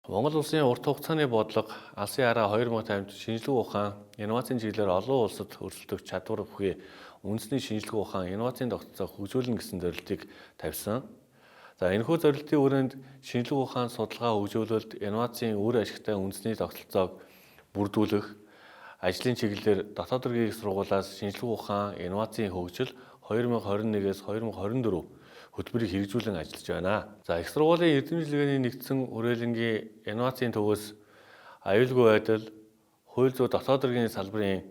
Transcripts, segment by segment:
Монгол улсын урт хугацааны бодлого, алсын хараа 2050-д шинжлэх ухаан, инновацийн чиглэлээр олон улсад өрсөлдөх чадвар бүхий үндэсний шинжлэх ухаан, инновацийн тогтолцоог хөгжүүлнэ гэсэн зорилтыг тавьсан. За энэхүү зорилтын хүрээнд шинжлэх ухаан судалгаа хөгжүүлэлт, инновацийн үр ашигтай үндэсний тогтолцоог бүрдүүлэх, ажлын чиглэлээр дотоод хэргийн их сургуулиас шинжлэх ухаан, инновацийн хөгжил 2021-с 2024 хөтөлбөрийг хэрэгжүүлэн ажиллаж байна. За их сургуулийн эрдэмтдийн нэгдсэн хүрээлэнгийн инновацийн төвөөс аюулгүй байдал, хууль зүйн дотоод хэргийн салбарын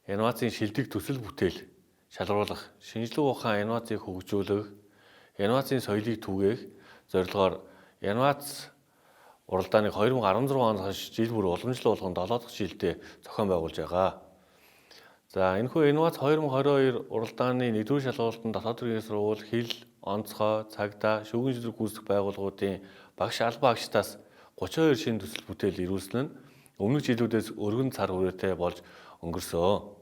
инновацийн шилдэг төсөл бүтээл шалгаруулах, шинжлэх ухаан инновацийг хөгжүүлэх, инновацийн соёлыг түгээх зорилгоор инновац уралдааныг 2016 оноос хойш жил бүр уламжлал болгон 7 дахь жилдээ зохион байгуулж байгаа. За энэхүү инновац 2022 уралдааны 1-р шалгуулалтанд дотоод хэргийн сургууль, хил, онцгой, цагдаа, шүүгэн шийдвэр гүйцэтгэх байгууллагуудын багш албан агштаас 32 шинэ төсөл бүтээл ирүүлсэн нь өмнөх жилүүдээс өргөн цар хүрээтэй болж өнгөрсөн.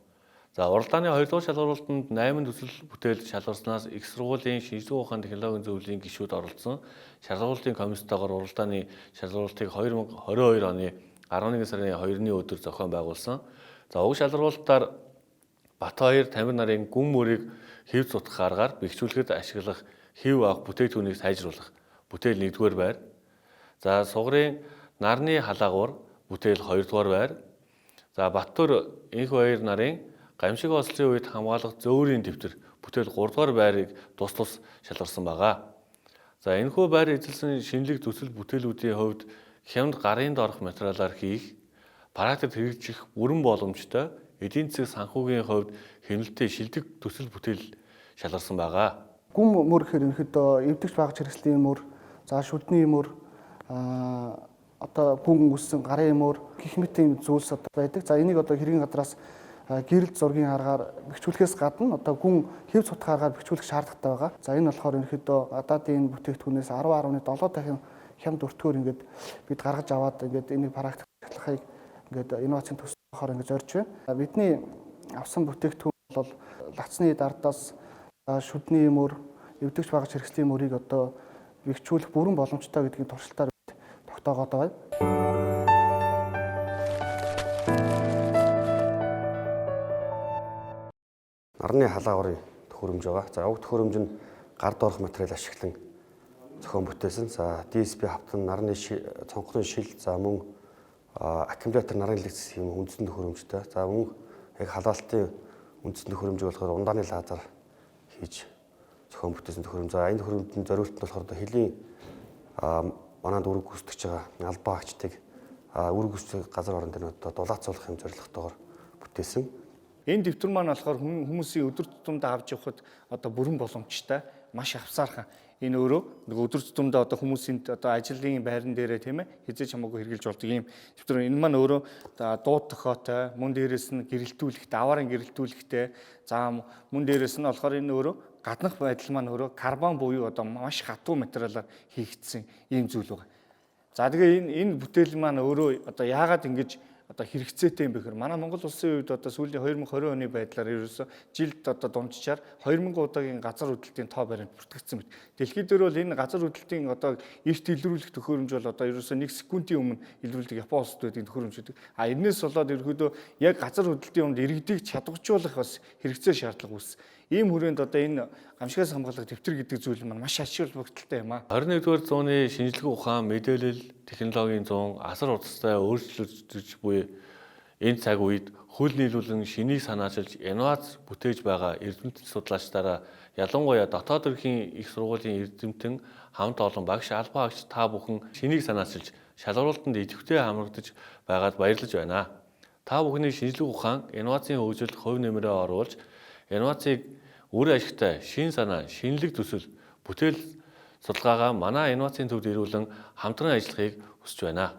За уралдааны 2-р шалгуулалтанд 8 төсөл бүтээл шалгарснаас их сургуулийн шинжлэх ухааны технологийн зөвлөлийн гишүүд оролцсон. Шалгуулалтын комисситойгоор уралдааны шалгуулалтыг 2022 оны 11 сарын 2-ны өдөр зохион байгуулсан. За уг шалгуулалтаар Бат2 тамир нарын гүн мөрийг хэв цутгах аргаар бэхжүүлэхэд ашиглах хэв авах бүтээгдэхүүнийг сайжруулах бүтээл 1-р байр. За сугрын нарны халаагуур бүтээл 2-р байр. За Баттөр энх баяр нарын гамшиг ослын үед хамгаалах зөөврийн дэвтэр бүтээл 3-р байрыг тус шалгарсан байгаа. За энэхүү байр эзэлсэн шинэлэг төсөл бүтээлүүдийн хувьд хямд гарын доорх материалаар хийх, практикт хэрэгжих бүрэн боломжтой эдийн засаг санхүүгийн хувьд хэмнэлттэй шилдэг төсөл бүтээл шалгарсан байгаа. Гүн мөр гэхээр ерөнхийдөө эвдэгч багаж хэрэгслийн мөр, за шүдний мөр, одоо гүн үссэн гарын мөр гэх мэт ийм зүйлс одоо байдаг. За энийг одоо хэргийн газраас гэрэл зургийн аргаар бэхжүүлэхээс гадна одоо гүн хэв цутгах аргаар бэхжүүлэх шаардлагатай байгаа. За энэ болохоор ерөнхийдөө гадаадын бүтээгдэхүүнээс 10.7 дахин хямд өртгөөр ингээд бид гаргаж аваад ингээд энийг практикт ашиглахыг ингээд инновацийн төслөөр ингээд зорж байна. Бидний авсан бүтээгдэхүүн бол лацны дардаас шүдний мөр, эвдэгч багаж хэрэгслийн мөрийг одоо бэхжүүлэх бүрэн боломжтой гэдгийг туршилтаар тогтоогоод байгаа. Нарны халаагуурын төхөөрөмж байгаа. За уг төхөөрөмж нь гар доорх материал ашиглан зохион бүтээсэн. За DSP хавтан нарны цонхны шил, за мөн аккумулятор нарны лэгц юм үндсэн төхөөрөмжтэй. За мөн яг халаалтын үндсэн төхөөрөмж болохоор ундааны лазер хийж зохион бүтээсэн төхөөрөмж. За энэ төхөөрөмжийн зориулт нь болохоор хөлийн манад үүрэг гүйцэтгэж байгаа албан агчдыг үүрэг гүйцэтгэх газар орон дээр дулаацуулах юм зорилготойгоор бүтээсэн. Энэ дэвтэр маань болохоор хүмүүсийн өдөр тутамдаа авч явахад одоо бүрэн боломжтой, маш авсаархан. Энэ өөрөө нэг өдөр тутамдаа одоо хүмүүсийн одоо ажлын байран дээрээ тийм ээ хязгаарч хамаагүй хэрэгжилж болдог юм дэвтэр. Энэ маань өөрөө дууд тохиотой, мөн дээрээс нь гэрэлтүүлэхтэй, аваараа гэрэлтүүлэхтэй. За мөн дээрээс нь болохоор энэ өөрөө гаднах байдал маань өөрөө карбон буюу одоо маш хатуу материалаар хийгдсэн ийм зүйл байна. За тэгээ энэ бүтээл маань өөрөө одоо яагаад ингэж одоо хэрэгцээтэй юм бэ гэхээр манай Монгол улсын үед одоо сүүлийн 2020 оны байдлаар ерөөсө жилд одоо дунджаар 2000 удаагийн газар хөдлөлтийн тоо баримт бүртгэгдсэн мэт. Дэлхийд дээр бол энэ газар хөдлөлтийн одоо эрт илрүүлэх төхөөрөмж бол одоо ерөөсө 1 секундын өмнө илрүүлдэг Япон улсад байдаг төхөөрөмж гэдэг. А энэс болоод ерөөдөө яг газар хөдлөлтийн өмнө иргэдийг чадваржуулах бас хэрэгцээ шаардлага үүссэн. Ийм хүрээнд одоо энэ гамшигаас хамгаалах дэвтэр гэдэг зүйл маань маш ач холбогдолтой юм аа. 21-р зууны шинжлэх ухаан, мэдээлэл, технологийн зуун асар хурцтай өөрчлөгдөж буй энэ цаг үед хөл нийлүүлэн шинийг санаачилж инновац бүтээж байгаа эрдэмтэд судлаачдаараа ялангуяа дотоод хэргийн их сургуулийн эрдэмтэн хамт олон багш албан агч та бүхэн шинийг санаачилж шалгуулалтанд идэвхтэй хамрагдаж байгаад баярлаж байна. Та бүхний шинжлэх ухаан, инновацийн хөгжилд хувь нэмрээ оруулж инновацийг үр ашигтай шин санаа, шинэлэг төсөл, бүтээл судалгаагаа манай инновацийн төвд ирүүлэн хамтран ажиллахыг хүсэж байна.